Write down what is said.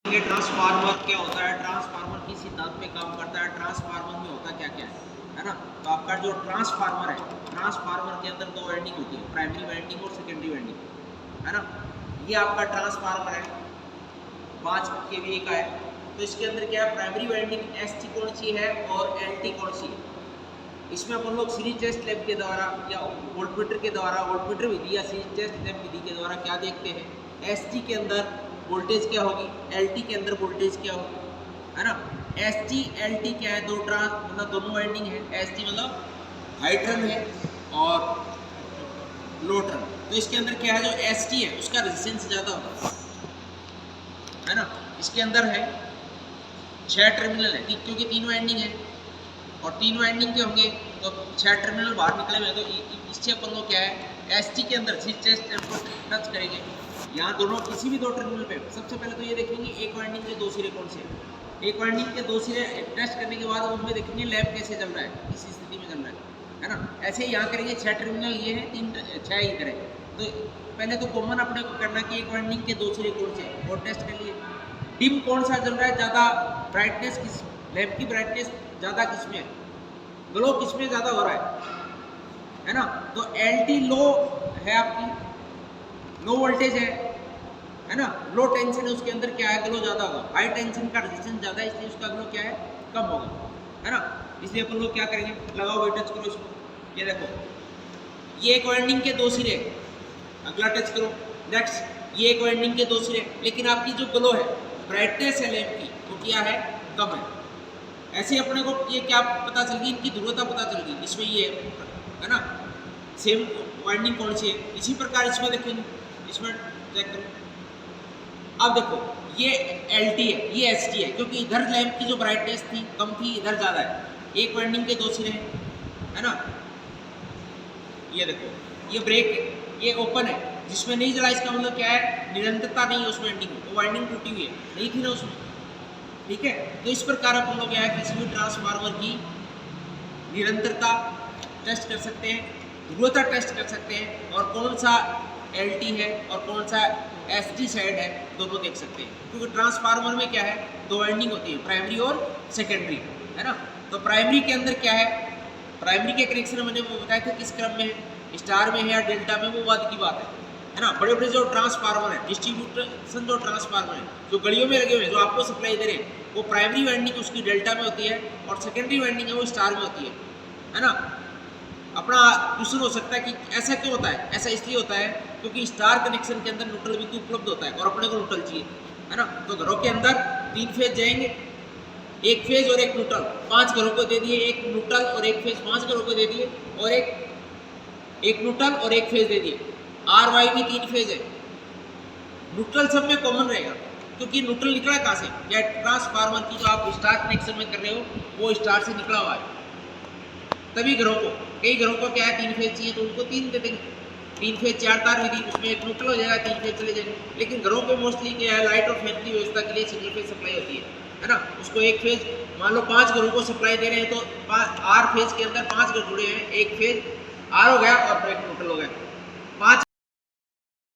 ये ट्रांसफार्मर क्या होता है, ट्रांसफार्मर किस सिद्धांत पे काम करता है, ट्रांसफार्मर में होता क्या क्या है ना। तो आपका जो ट्रांसफार्मर है, ट्रांसफार्मर के अंदर दो वाइंडिंग होती है, प्राइमरी वाइंडिंग और सेकेंडरी वाइंडिंग, है ना। ये आपका ट्रांसफार्मर है 5 kVA का है। तो इसके अंदर क्या है, प्राइमरी वाइंडिंग ST कौन सी है और LT कौन सी है। इसमें अपन लोग सीरीज टेस्ट लैब के द्वारा या वोल्टमीटर के द्वारा, वोल्टमीटर विधि या सीरीज टेस्ट लैब विधि के द्वारा क्या देखते हैं, ST के अंदर वोल्टेज क्या होगी, LT के अंदर वोल्टेज क्या होगी, है ना। ST LT क्या है, दो ट्रांस मतलब दोनों वाइंडिंग है। ST मतलब हाई टर्न है और लो टर्न। तो इसके अंदर क्या है, जो ST है उसका रेजिस्टेंस ज़्यादा होगा, है ना। इसके अंदर है 6 टर्मिनल है क्योंकि 3 वाइंडिंग है और 3 वाइंडिंग के होंगे तो 6 टर्मिनल बाहर निकले हुए। तो इससे अपन को क्या है, ST के अंदर टेस्ट टच करेंगे, यहाँ दोनों किसी भी दो टर्मिनल पे सबसे पहले तो ये देखेंगे एक वाइंडिंग के दो सिरे कौन से हैं। एक वाइंडिंग के दो सिरे टेस्ट करने के बाद उसमें देखेंगे लैब कैसे चल रहा है, किस स्थिति में चल रहा है ना। ऐसे ही यहाँ करेंगे 6 टर्मिनल ये है, 6 इधर है। तो पहले तो कॉमन अपने को करना कि एक वाइंडिंग के दो सिरे कौन से और टेस्ट कर लिए। डिम कौन सा चल रहा है, ज़्यादा ब्राइटनेस किस, लैब की ब्राइटनेस ज़्यादा किस में है, ग्लो किस में ज़्यादा हो रहा है ना। तो LT लो है आपकी, लो वोल्टेज है ना, लो टेंशन है, उसके अंदर क्या है, ग्लो ज़्यादा होगा। हाई टेंशन का रेजिस्टेंस ज़्यादा है इसलिए उसका ग्लो क्या है, कम होगा, है ना। इसलिए अपन लोग क्या करेंगे, लगाओ भाई टच करो इसको, ये देखो ये एक वाइंडिंग के दो सिरे, अगला टच करो। नेक्स्ट ये एक वाइंडिंग के दो सिरे, लेकिन आपकी जो ग्लो है, ब्राइटनेस है लैंप की वो क्या है, कम है। ऐसे अपने को ये क्या पता चल गई, इनकी ध्रुवता पता चल गई, इसमें ये है ना, सेम वाइंडिंग कौन सी है। इसी प्रकार इसमें देखेंगे, इसमें चेक करो। अब देखो ये LT है, ये ST है, क्योंकि इधर लैंप की जो ब्राइटनेस थी कम थी, इधर ज़्यादा है। एक वाइंडिंग के दो सिरे हैं, है ना। ये देखो ये ब्रेक है, ये ओपन है, जिसमें नहीं जला इसका मतलब क्या है, निरंतरता नहीं है उस वाइंडिंग में, वो वाइंडिंग टूटी हुई है, नहीं थी ना उसमें, ठीक है। तो इस प्रकार अपन लोग क्या है, किसी भी ट्रांसफार्मर की निरंतरता टेस्ट कर सकते हैं, ध्रुवता टेस्ट कर सकते हैं, और कौन सा LT है और कौन सा ST साइड है दोनों देख सकते हैं। क्योंकि ट्रांसफार्मर में क्या है, दो वाइंडिंग होती है, प्राइमरी और सेकेंडरी, है ना। तो प्राइमरी के अंदर क्या है, प्राइमरी के कनेक्शन मैंने वो बताया था किस क्रम में है, स्टार में है या डेल्टा में, वो बाद की बात है ना। बड़े बड़े जो ट्रांसफार्मर है, डिस्ट्रीब्यूशन जो ट्रांसफार्मर है जो गलियों में लगे हुए हैं, जो आपको सप्लाई दे रहे हैं, वो प्राइमरी वाइंडिंग उसकी डेल्टा में होती है और सेकेंडरी वाइंडिंग है वो स्टार में होती है ना। अपना क्वेश्चन हो सकता है कि ऐसा क्यों होता है, ऐसा इसलिए होता है क्योंकि स्टार कनेक्शन के अंदर न्यूट्रल बिंदु उपलब्ध होता है और अपने को न्यूट्रल चाहिए, है ना। तो घरों के अंदर 3 फेज जाएंगे, एक फेज और एक न्यूट्रल, 5 घरों को दे दिए, एक न्यूट्रल और एक फेज 5 घरों को दे दिए, और एक न्यूट्रल और एक फेज दे दिए। RY भी 3 फेज है, न्यूट्रल सब में कॉमन रहेगा क्योंकि न्यूट्रल निकला कहाँ से, या ट्रांसफार्मर की जो आप स्टार कनेक्शन में कर रहे हो वो स्टार से निकला हुआ है। तभी घरों को, कई घरों को क्या है 3 फेज चाहिए तो उनको 3 दे देंगे, 3 फेज 4 तार विधि, उसमें एक न्यूट्रल हो जाएगा, 3 फेज चले जाएंगे। लेकिन घरों पे मोस्टली क्या है, लाइट और फैन की व्यवस्था के लिए सिंगल फेज सप्लाई होती है ना। उसको एक फेज, मान लो 5 घरों को सप्लाई दे रहे हैं तो R फेज के अंदर 5 घर जुड़े हैं, एक फेज R हो गया और ब्रेक न्यूट्रल हो गया, 5